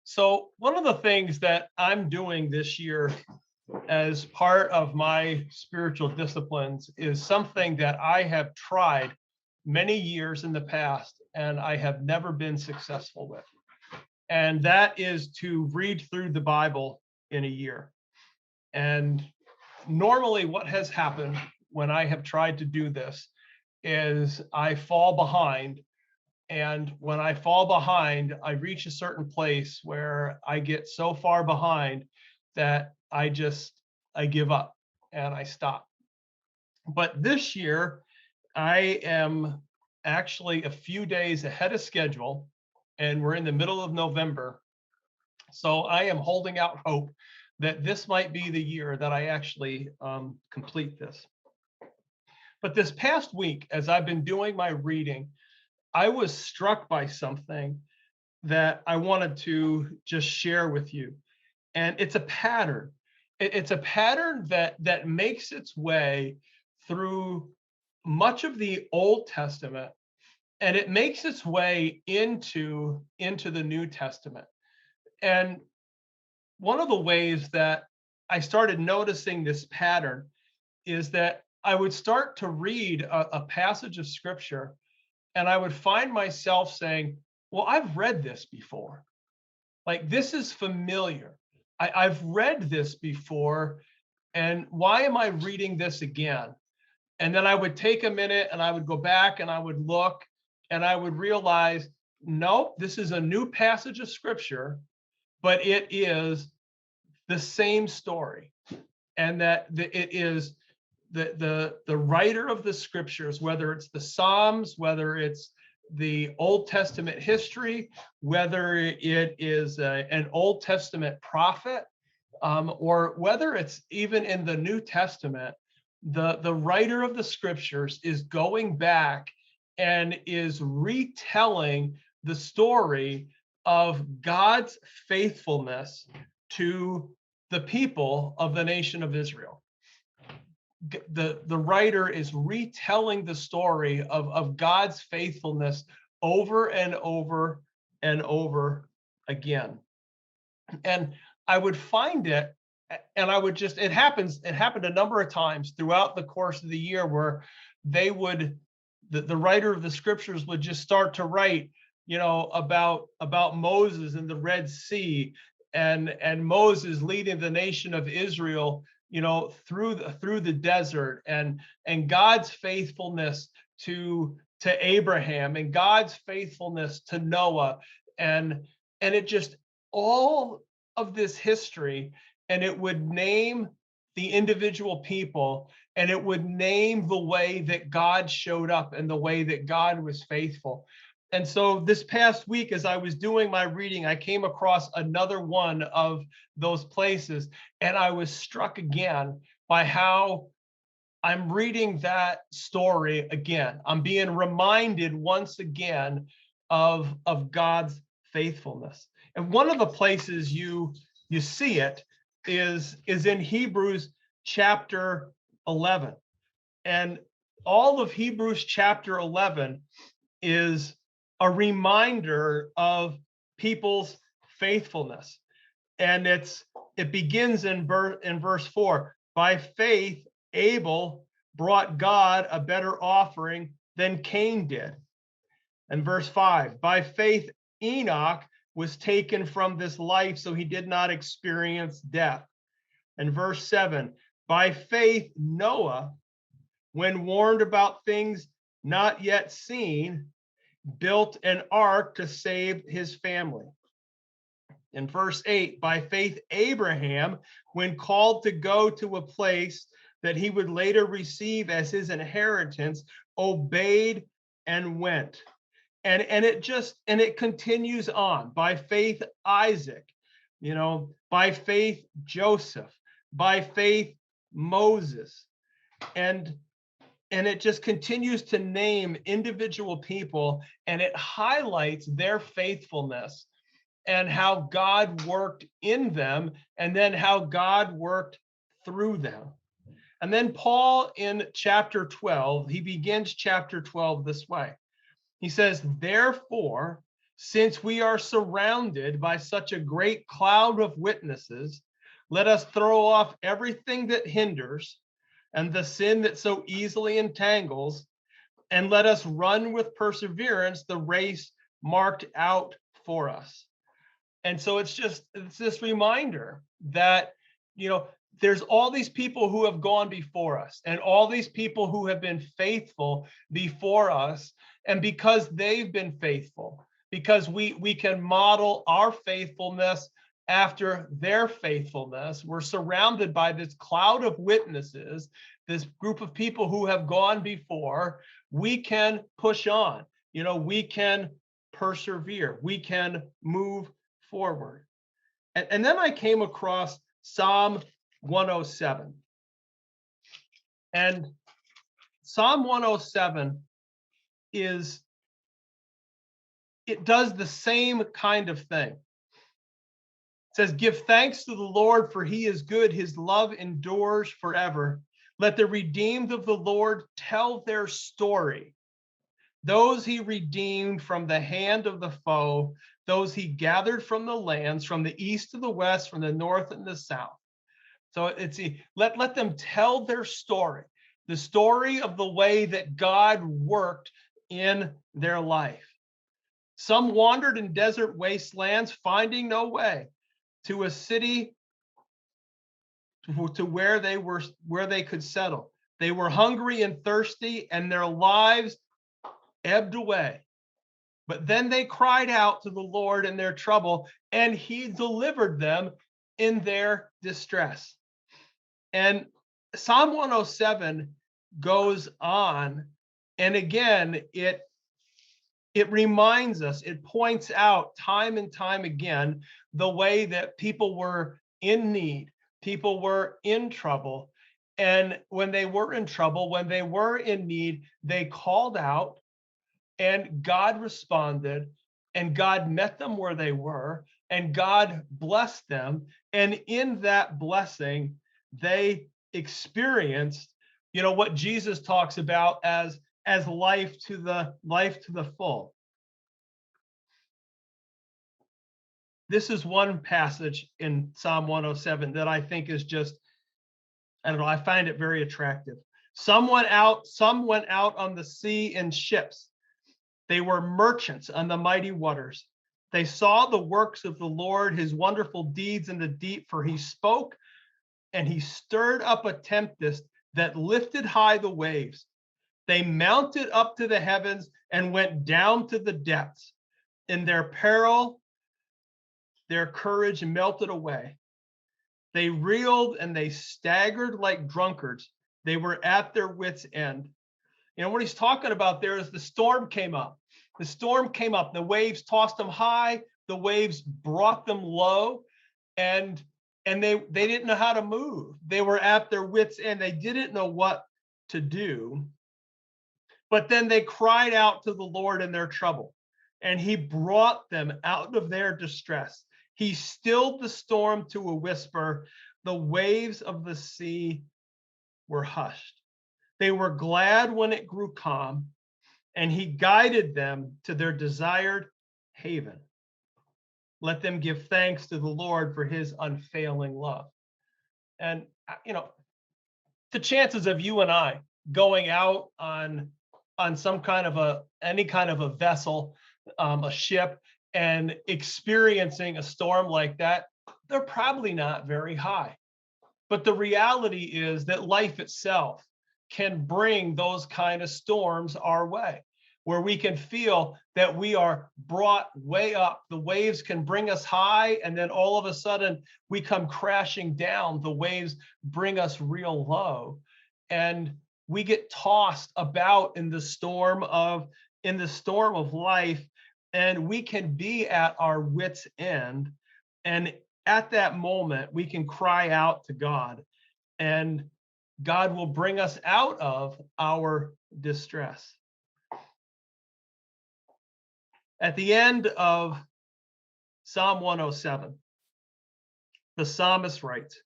So, one of the things that I'm doing this year as part of my spiritual disciplines is something that I have tried many years in the past and I have never been successful with. And that is to read through the Bible in a year. And normally, what has happened when I have tried to do this is I fall behind. And when I fall behind, I reach a certain place where I get so far behind that I give up and I stop. But this year, I am actually a few days ahead of schedule, and we're in the middle of November. So I am holding out hope that this might be the year that I actually complete this. But this past week, as I've been doing my reading, I was struck by something that I wanted to just share with you. And it's a pattern. It's a pattern that makes its way through much of the Old Testament, and it makes its way into the New Testament. And one of the ways that I started noticing this pattern is that I would start to read a passage of scripture and I would find myself saying, well, I've read this before. Like, this is familiar. I've read this before. And why am I reading this again? And then I would take a minute and I would go back and I would look and I would realize, nope, this is a new passage of scripture, but it is the same story. And that it is the writer of the scriptures, whether it's the Psalms, whether it's the Old Testament history, whether it is an Old Testament prophet, or whether it's even in the New Testament, the writer of the scriptures is going back and is retelling the story of God's faithfulness to the people of the nation of Israel. The writer is retelling the story of God's faithfulness over and over and over again. And I would find it, and I would just, it happened a number of times throughout the course of the year where they would, the writer of the scriptures would just start to write, about Moses and the Red Sea, and Moses leading the nation of Israel, through the desert, and God's faithfulness to Abraham, and God's faithfulness to Noah, and it just, all of this history, and it would name the individual people, and it would name the way that God showed up and the way that God was faithful. And so this past week, as I was doing my reading, I came across another one of those places, and I was struck again by how I'm reading that story again. I'm being reminded once again of God's faithfulness. And one of the places you see it is in Hebrews chapter 11. And all of Hebrews chapter 11 is a reminder of people's faithfulness. And it begins in verse 4. By faith, Abel brought God a better offering than Cain did. And verse 5, by faith, Enoch was taken from this life, so he did not experience death. And verse 7, by faith, Noah, when warned about things not yet seen, built an ark to save his family. In verse 8, by faith, Abraham, when called to go to a place that he would later receive as his inheritance, obeyed and went. And it continues on. By faith, Isaac, by faith, Joseph, by faith, Moses. And it just continues to name individual people, and it highlights their faithfulness and how God worked in them, and then how God worked through them. And then Paul in chapter 12, he begins chapter 12 this way. He says, therefore, Since we are surrounded by such a great cloud of witnesses, let us throw off everything that hinders and the sin that so easily entangles, and let us run with perseverance the race marked out for us. And so it's this reminder that, there's all these people who have gone before us and all these people who have been faithful before us. And because they've been faithful, because we can model our faithfulness after their faithfulness, we're surrounded by this cloud of witnesses, this group of people who have gone before. We can push on, we can persevere, we can move forward. And then I came across Psalm 107. And Psalm 107 it does the same kind of thing. It says, give thanks to the Lord, for he is good. His love endures forever. Let the redeemed of the Lord tell their story. Those he redeemed from the hand of the foe, those he gathered from the lands, from the east to the west, from the north and the south. So let them tell their story, the story of the way that God worked in their life. Some wandered in desert wastelands, finding no way to a city to where they could settle. They were hungry and thirsty, and their lives ebbed away. But then they cried out to the Lord in their trouble, and he delivered them in their distress. And Psalm 107 goes on, and again, it reminds us, it points out time and time again the way that people were in need, people were in trouble. And when they were in trouble, when they were in need, they called out, and God responded, and God met them where they were, and God blessed them. And in that blessing, they experienced, what Jesus talks about as life to the full. This is one passage in Psalm 107 that I think is just, I find it very attractive. Some went out on the sea in ships. They were merchants on the mighty waters. They saw the works of the Lord, his wonderful deeds in the deep, for he spoke and he stirred up a tempest that lifted high the waves. They mounted up to the heavens and went down to the depths. In their peril, their courage melted away. They reeled and they staggered like drunkards. They were at their wits' end. What he's talking about there is the storm came up. The storm came up. The waves tossed them high. The waves brought them low. And they didn't know how to move. They were at their wits' end. They didn't know what to do. But then they cried out to the Lord in their trouble, and he brought them out of their distress. He stilled the storm to a whisper. The waves of the sea were hushed. They were glad when it grew calm, and he guided them to their desired haven. Let them give thanks to the Lord for his unfailing love. And, the chances of you and I going out on some kind of any kind of a vessel, a ship, and experiencing a storm like that, they're probably not very high. But the reality is that life itself can bring those kind of storms our way, where we can feel that we are brought way up. The waves can bring us high, and then all of a sudden we come crashing down. The waves bring us real low, and we get tossed about in the storm of life, and we can be at our wits' end. And at that moment, we can cry out to God, and God will bring us out of our distress. At the end of Psalm 107, the psalmist writes,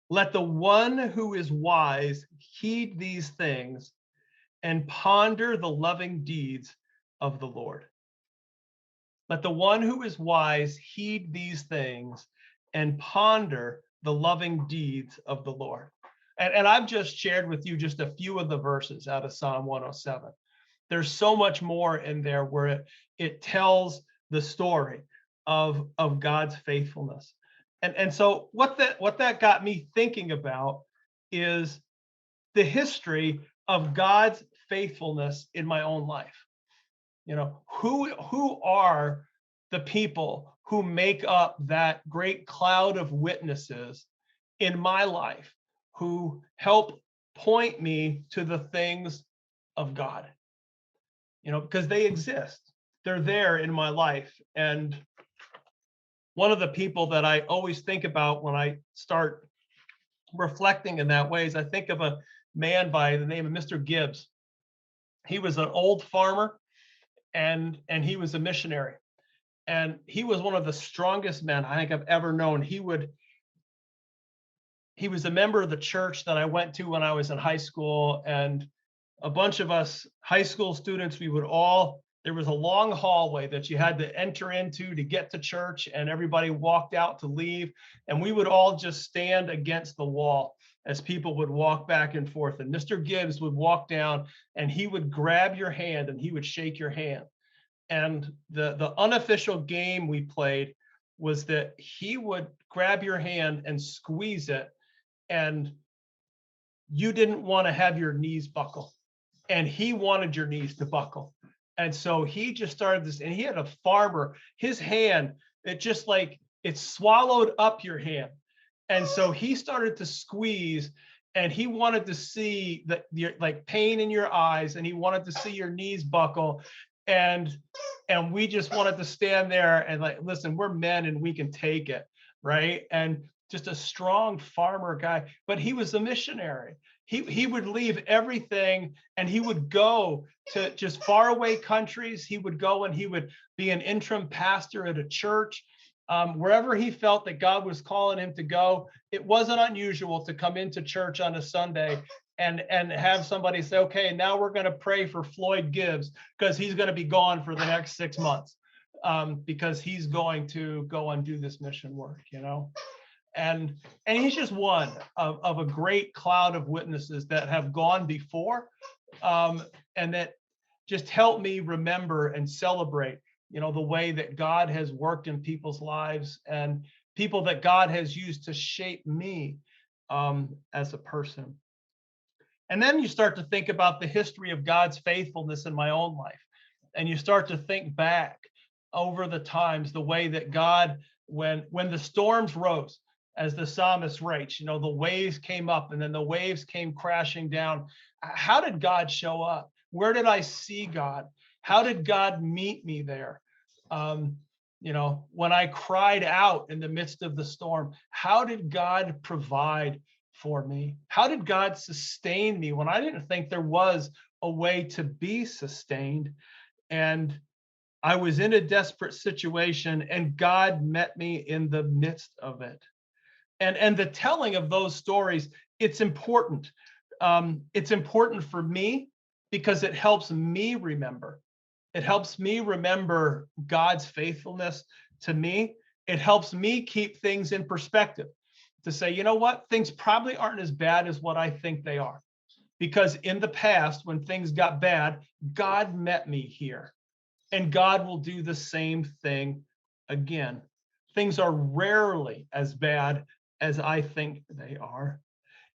"Let the one who is wise heed these things and ponder the loving deeds of the Lord." Let the one who is wise heed these things and ponder the loving deeds of the Lord. And I've just shared with you just a few of the verses out of Psalm 107. There's so much more in there where it tells the story of God's faithfulness. And so what that got me thinking about is the history of God's faithfulness in my own life. You know, who are the people who make up that great cloud of witnesses in my life who help point me to the things of God? You know, because they exist. They're there in my life. And one of the people that I always think about when I start reflecting in that way is I think of a man by the name of Mr. Gibbs. He was an old farmer and he was a missionary. And he was one of the strongest men I think I've ever known. He was a member of the church that I went to when I was in high school, and a bunch of us high school students, there was a long hallway that you had to enter into to get to church, and everybody walked out to leave. And we would all just stand against the wall as people would walk back and forth. And Mr. Gibbs would walk down and he would grab your hand and he would shake your hand. And the unofficial game we played was that he would grab your hand and squeeze it, and you didn't want to have your knees buckle, and he wanted your knees to buckle. And so he just started this, and he had a farmer, his hand, it swallowed up your hand. And so he started to squeeze, and he wanted to see like pain in your eyes, and he wanted to see your knees buckle. And we just wanted to stand there and like, listen, we're men and we can take it, right? And just a strong farmer guy, but he was a missionary. He would leave everything and he would go to just faraway countries. He would go and he would be an interim pastor at a church. Wherever he felt that God was calling him to go, it wasn't unusual to come into church on a Sunday and have somebody say, okay, now we're going to pray for Floyd Gibbs because he's going to be gone for the next 6 months because he's going to go and do this mission work, you know? And he's just one of a great cloud of witnesses that have gone before and that just help me remember and celebrate, you know, the way that God has worked in people's lives and people that God has used to shape me as a person. And then you start to think about the history of God's faithfulness in my own life. And you start to think back over the times, the way that God, when the storms rose, as the psalmist writes, you know, the waves came up and then the waves came crashing down. How did God show up? Where did I see God? How did God meet me there? You know, when I cried out in the midst of the storm, how did God provide for me? How did God sustain me when I didn't think there was a way to be sustained? And I was in a desperate situation and God met me in the midst of it. And the telling of those stories, it's important. It's important for me because it helps me remember. It helps me remember God's faithfulness to me. It helps me keep things in perspective to say, you know what, things probably aren't as bad as what I think they are. Because in the past, when things got bad, God met me here. And God will do the same thing again. Things are rarely as bad as I think they are.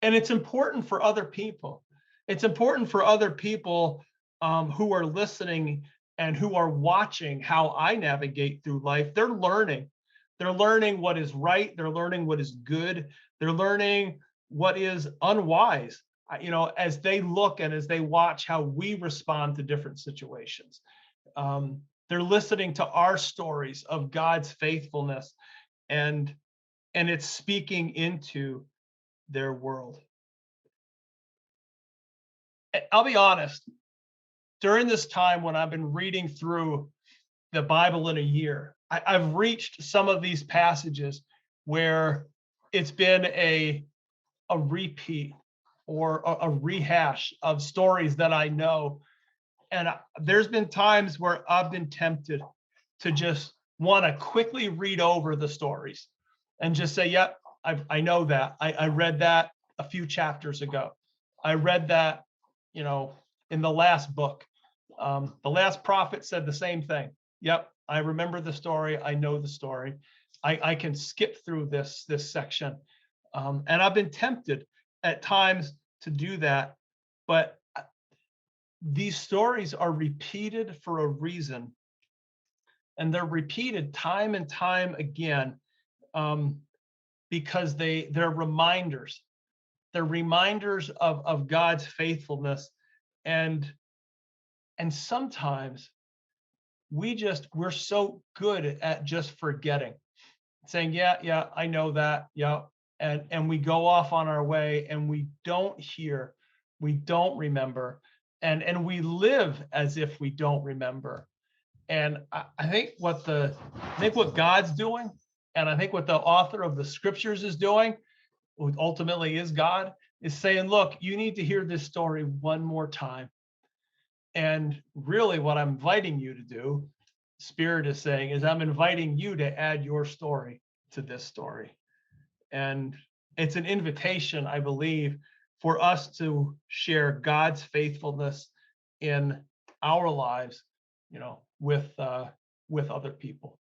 And it's important for other people. It's important for other people who are listening and who are watching how I navigate through life. They're learning. They're learning what is right. They're learning what is good. They're learning what is unwise, you know, as they look and as they watch how we respond to different situations. They're listening to our stories of God's faithfulness, and it's speaking into their world. I'll be honest, during this time when I've been reading through the Bible in a year, I've reached some of these passages where it's been a repeat or a rehash of stories that I know. And there's been times where I've been tempted to just want to quickly read over the stories and just say, yep, I know that. I read that a few chapters ago. I read that, in the last book. The last prophet said the same thing. Yep, I remember the story. I know the story. I can skip through this section. And I've been tempted at times to do that, but these stories are repeated for a reason, and they're repeated time and time again, because they're reminders. They're reminders of God's faithfulness, and sometimes we're so good at just forgetting, saying, yeah, I know that, yeah, and we go off on our way, and we don't hear, we don't remember, and we live as if we don't remember. And I think what God's doing, and I think what the author of the scriptures is doing, who ultimately is God, is saying, look, you need to hear this story one more time. And really what I'm inviting you to do, Spirit is saying, is I'm inviting you to add your story to this story. And it's an invitation, I believe, for us to share God's faithfulness in our lives, with other people.